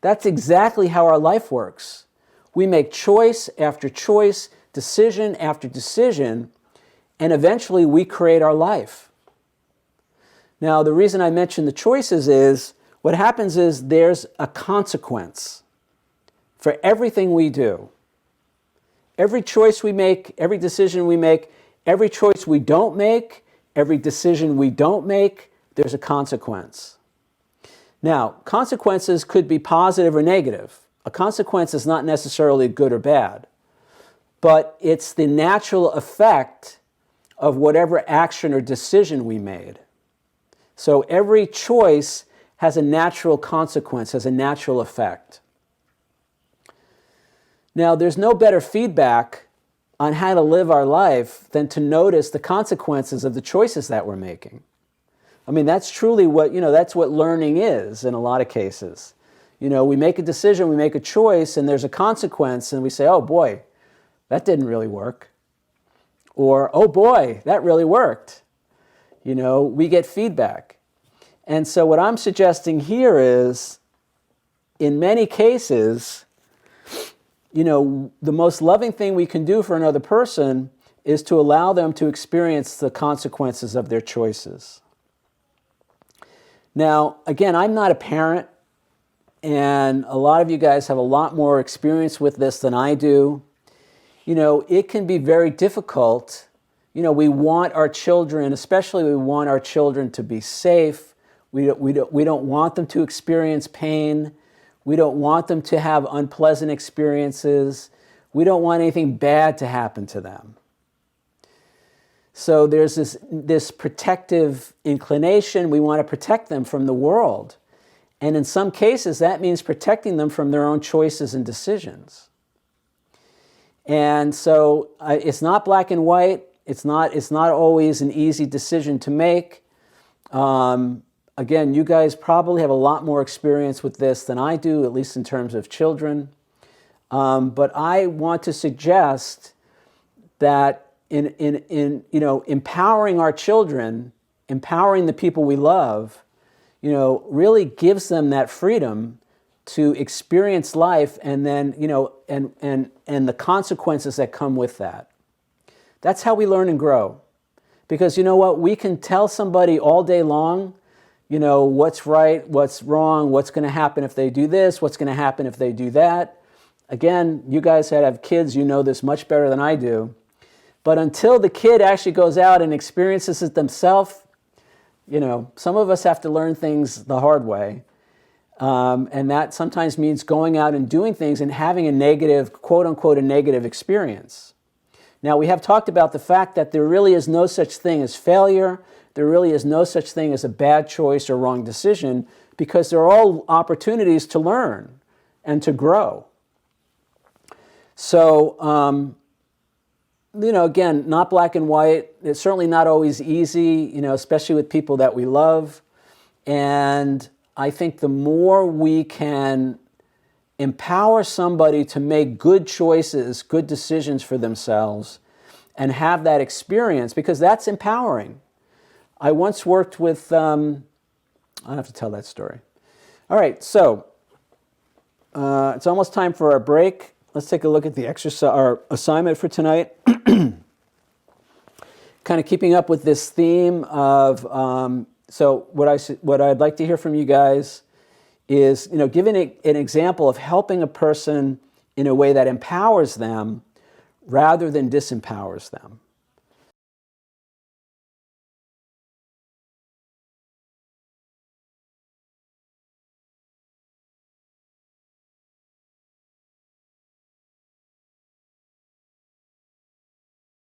That's exactly how our life works. We make choice after choice, decision after decision, and eventually we create our life. Now, the reason I mention the choices is, what happens is there's a consequence for everything we do. Every choice we make, every decision we make, every choice we don't make, every decision we don't make, there's a consequence. Now, consequences could be positive or negative. A consequence is not necessarily good or bad, but it's the natural effect of whatever action or decision we made. So every choice has a natural consequence, has a natural effect. Now, there's no better feedback on how to live our life than to notice the consequences of the choices that we're making. I mean, that's truly what, that's what learning is in a lot of cases. We make a decision, we make a choice, and there's a consequence, and we say, oh boy, that didn't really work. Or, oh boy, that really worked. We get feedback. And so what I'm suggesting here is, in many cases, the most loving thing we can do for another person is to allow them to experience the consequences of their choices. Now, again, I'm not a parent, and a lot of you guys have a lot more experience with this than I do. It can be very difficult. We want our children, especially we want our children to be safe. We don't want them to experience pain. We don't want them to have unpleasant experiences. We don't want anything bad to happen to them. So there's this protective inclination. We want to protect them from the world. And in some cases, that means protecting them from their own choices and decisions. And so it's not black and white. It's not always an easy decision to make. Again, you guys probably have a lot more experience with this than I do, at least in terms of children. But I want to suggest that in empowering our children, empowering the people we love, really gives them that freedom to experience life, and then and the consequences that come with that. That's how we learn and grow. Because you know what? We can tell somebody all day long, what's right, what's wrong, what's going to happen if they do this, what's going to happen if they do that. Again, you guys that have kids, you know this much better than I do. But until the kid actually goes out and experiences it themselves, some of us have to learn things the hard way. And that sometimes means going out and doing things and having a negative, quote unquote, a negative experience. Now, we have talked about the fact that there really is no such thing as failure. There really is no such thing as a bad choice or wrong decision, because they're all opportunities to learn and to grow. So, again, not black and white. It's certainly not always easy, especially with people that we love. And I think the more we can empower somebody to make good choices, good decisions for themselves, and have that experience, because that's empowering. I once worked with, I have to tell that story. All right, so it's almost time for our break. Let's take a look at the exercise, our assignment for tonight. Kind of keeping up with this theme of, so what I'd like to hear from you guys is, giving an example of helping a person in a way that empowers them rather than disempowers them.